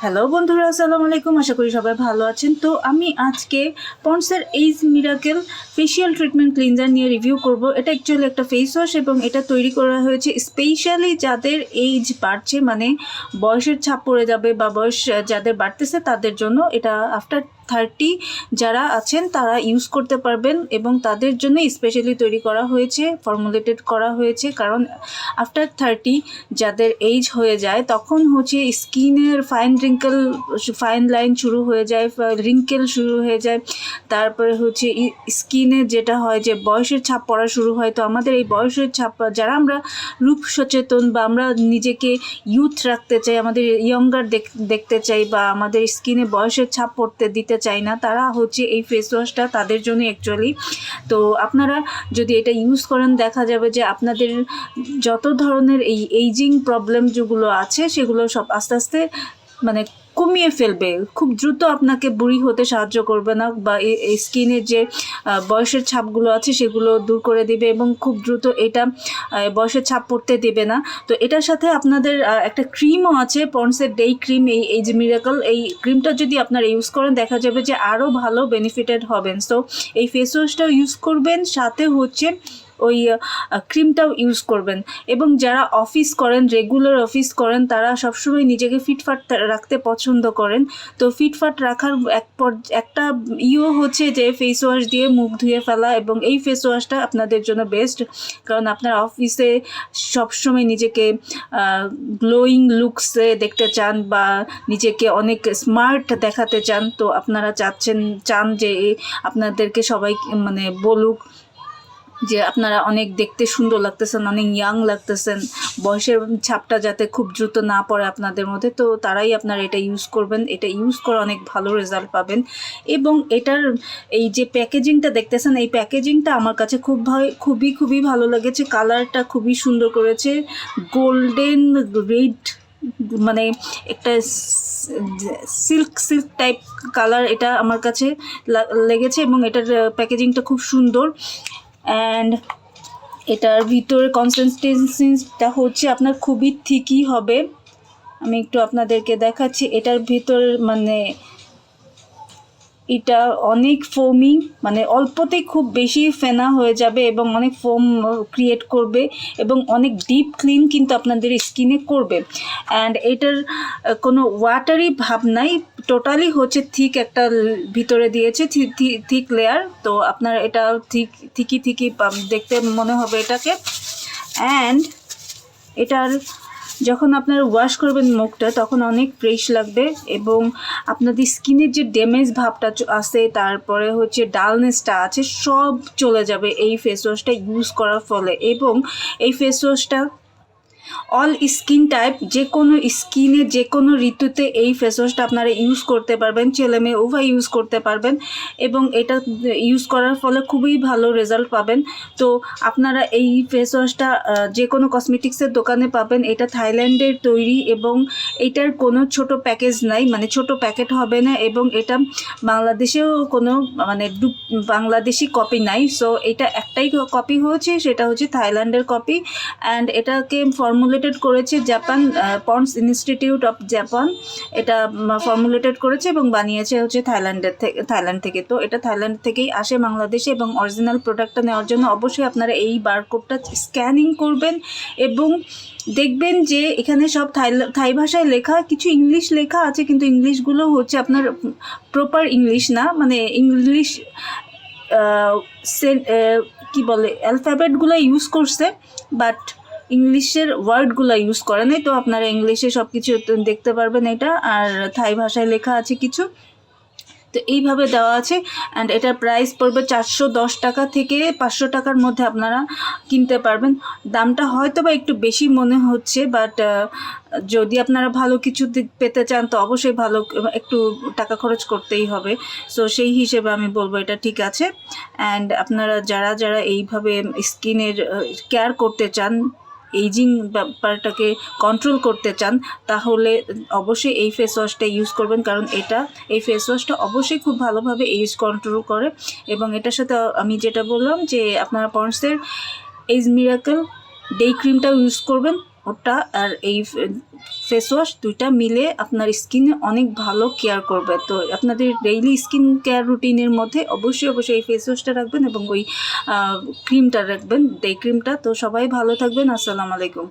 Hello বন্ধুরা, আসসালামু আলাইকুম। আশা করি সবাই ভালো আছেন। তো আমি আজকে পন্ডসের age miracle facial treatment cleanser নিয়ে রিভিউ করব। এটা অ্যাকচুয়ালি একটা ফেস ওয়াশ এবং এটা তৈরি করা হয়েছে স্পেশালি যাদের এইজ বাড়ছে, মানে বয়সের ছাপ পড়ে যাবে বা বয়স যাদের বাড়তেছে তাদের জন্য। এটা আফটার 30 যারা আছেন তারা ইউজ করতে পারবেন এবং তাদের জন্য স্পেশালি তৈরি করা হয়েছে, ফর্মুলেটেড করা হয়েছে। কারণ আফটার 30 যাদের এইজ হয়ে যায় তখন হচ্ছে স্কিনের ফাইন লাইন শুরু হয়ে যায়, রিঙ্কেল শুরু হয়ে যায়। তারপরে হচ্ছে স্কিনে যেটা হয় যে বয়সের ছাপ পড়া শুরু হয়। তো আমাদের এই বয়সের ছাপ, যারা আমরা রূপ সচেতন বা আমরা নিজেকে ইউথ রাখতে চাই, আমাদের ইয়ঙ্গার দেখতে চাই বা আমাদের স্কিনে বয়সের ছাপ পড়তে দিতে চাই না, তারা হচ্ছে এই ফেস ওয়াশটা তাদের জন্য অ্যাকচুয়ালি। তো আপনারা যদি এটা ইউজ করেন দেখা যাবে যে আপনাদের যত ধরনের এই এইজিং প্রবলেম যেগুলো আছে সেগুলো সব আস্তে আস্তে মানে কমিয়ে ফেলবে। খুব দ্রুত আপনাকে বুড়ি হতে সাহায্য করবে না, বা এই স্কিনের যে বয়সের ছাপগুলো আছে সেগুলো দূর করে দিবে এবং খুব দ্রুত এটা বয়সের ছাপ পড়তে দেবে না। তো এটার সাথে আপনাদের একটা ক্রিমও আছে, পন্ডসের ডে ক্রিম, এই এইজ মিরাকল। এই ক্রিমটা যদি আপনারা ইউজ করেন দেখা যাবে যে আরও ভালো বেনিফিটেড হবেন। সো এই ফেস ওয়াশটাও ইউজ করবেন, সাথে হচ্ছে ওই ক্রিমটাও ইউজ করবেন। এবং যারা অফিস করেন, রেগুলার অফিস করেন, তারা সবসময় নিজেকে ফিটফাট রাখতে পছন্দ করেন। তো ফিটফাট রাখার একটা হচ্ছে যে ফেস ওয়াশ দিয়ে মুখ ধুয়ে ফেলা, এবং এই ফেস ওয়াশটা আপনাদের জন্য বেস্ট। কারণ আপনার অফিসে সবসময় নিজেকে গ্লোয়িং লুকসে দেখতে চান বা নিজেকে অনেক স্মার্ট দেখাতে চান। তো আপনারা চান যে আপনাদেরকে সবাই মানে বলুক যে আপনারা অনেক দেখতে সুন্দর লাগতেছেন, অনেক ইয়াং লাগতেছেন, বয়সের ছাপটা যাতে খুব দ্রুত না পড়ে আপনাদের মধ্যে। তো তারাই আপনারা এটা ইউজ করবেন। এটা ইউজ করে অনেক ভালো রেজাল্ট পাবেন। এবং এটার এই যে প্যাকেজিংটা দেখতেছেন, এই প্যাকেজিংটা আমার কাছে খুবই ভালো লেগেছে। কালারটা খুবই সুন্দর করেছে, গোল্ডেন রেড, মানে একটা সিল্ক টাইপ কালার এটা আমার কাছে লেগেছে। এবং এটার প্যাকেজিংটা খুব সুন্দর। অ্যান্ড এটার ভিতরে কনসিস্টেন্সিটা হচ্ছে আপনার খুবই থিকই হবে। আমি একটু আপনাদেরকে দেখাচ্ছি। এটার ভিতর মানে এটা অনেক ফোমি, মানে অল্পতেই খুব বেশি ফেনা হয়ে যাবে এবং অনেক ফোম ক্রিয়েট করবে এবং অনেক ডিপ ক্লিন কিন্তু আপনাদের স্কিনে করবে। অ্যান্ড এটার কোনো ওয়াটারি ভাব নাই, টোটালি হচ্ছে থিক একটা ভিতরে দিয়েছে, থিক লেয়ার। তো আপনার এটা থিকি দেখতে মনে হবে এটাকে। অ্যান্ড এটার যখন আপনারা ওয়াশ করবেন মুখটা তখন অনেক ফ্রেশ লাগবে এবং আপনাদের স্কিনের যে ড্যামেজ ভাবটা আছে, তারপরে হচ্ছে ডালনেসটা আছে, সব চলে যাবে এই ফেস ওয়াশটা ইউজ করার ফলে। এবং এই ফেস ওয়াশটা অল স্কিন টাইপ, যে কোনো স্কিনে যে কোনো ঋতুতে এই ফেস ওয়াশটা আপনারা ইউজ করতে পারবেন, ছেলে মেয়ে উভয় ইউজ করতে পারবেন। এবং এটা ইউজ করার ফলে খুবই ভালো রেজাল্ট পাবেন। তো আপনারা এই ফেস ওয়াশটা যে কোনো কসমেটিক্সের দোকানে পাবেন। এটা থাইল্যান্ডের তৈরি এবং এটার কোনো ছোট প্যাকেজ নাই, মানে ছোট প্যাকেট হবে না। এবং এটা বাংলাদেশেও কোনো মানে বাংলাদেশি কপি নাই। সো এটা একটাই কপি হয়েছে, সেটা হচ্ছে থাইল্যান্ডের কপি। অ্যান্ড এটাকে ফর্মুলেটেড করেছে Japan, Ponds Institute of Japan এটা ফর্মুলেটেড করেছে এবং বানিয়েছে হচ্ছে থাইল্যান্ড থেকে। তো এটা থাইল্যান্ড থেকেই আসে বাংলাদেশে। এবং অরিজিনাল প্রোডাক্টটা নেওয়ার জন্য অবশ্যই আপনারা এই বারকোডটা স্ক্যানিং করবেন এবং দেখবেন যে এখানে সব থাই ভাষায় লেখা, কিছু ইংলিশ লেখা আছে, কিন্তু ইংলিশগুলো হচ্ছে আপনার প্রপার ইংলিশ না, মানে ইংলিশ কি বলে অ্যালফাবেটগুলো ইউজ করছে বাট ইংলিশের ওয়ার্ডগুলো ইউজ করে নাই। তো আপনারা ইংলিশে সব কিছু দেখতে পারবেন এটা, আর থাই ভাষায় লেখা আছে কিছু। তো এইভাবে দেওয়া আছে। অ্যান্ড এটার প্রাইস পড়বে 410 টাকা থেকে 500 টাকার মধ্যে আপনারা কিনতে পারবেন। দামটা হয়তো বা একটু বেশি মনে হচ্ছে, বাট যদি আপনারা ভালো কিছু পেতে চান তো অবশ্যই ভালো একটু টাকা খরচ করতেই হবে। সো সেই হিসেবে আমি বলবো এটা ঠিক আছে। অ্যান্ড আপনারা যারা এইভাবে স্কিনের কেয়ার করতে চান, এইজিং ব্যাপারটাকে কন্ট্রোল করতে চান, তাহলে অবশ্যই এই ফেস ওয়াশটা ইউজ করবেন। কারণ এই ফেস ওয়াশটা অবশ্যই খুব ভালোভাবে এইজ কন্ট্রোল করে। এবং এটার সাথে আমি যেটা বললাম যে আপনারা পন্ডসের এইজ মিরাকেল ডে ক্রিমটাও ইউজ করবেন। ওটা আর এই ফেস ওয়াশ দুইটা মিলে আপনার স্কিনে অনেক ভালো কেয়ার করবে। তো আপনাদের ডেইলি স্কিন কেয়ার রুটিনের মধ্যে অবশ্যই এই ফেস ওয়াশটা রাখবেন এবং ওই ক্রিমটা রাখবেন, ডে ক্রিমটা। তো সবাই ভালো থাকবেন, আসসালামু আলাইকুম।